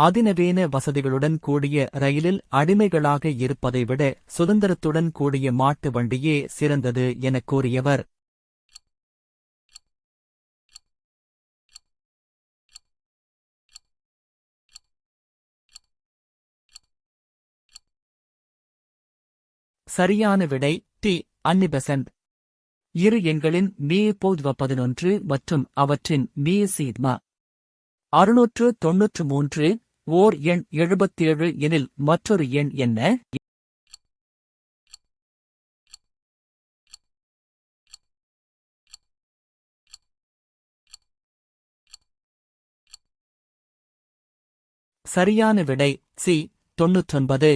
அதிநவீன வசதிகளுடன் கூடிய ரயிலில் அடிமைகளாக இருப்பதை விட சுதந்திரத்துடன் கூடிய மாட்டு வண்டியே சிறந்தது எனக் கூறியவர். சரியான விடை டி. அன்னி பெசன்ட். இரு எண்களின் மீ/11 மற்றும் அவற்றின் மீ/சிக்மா 693 ஓர் எண் 77 எனில் மற்றொரு எண் என்ன? சரியான விடை சி. 99.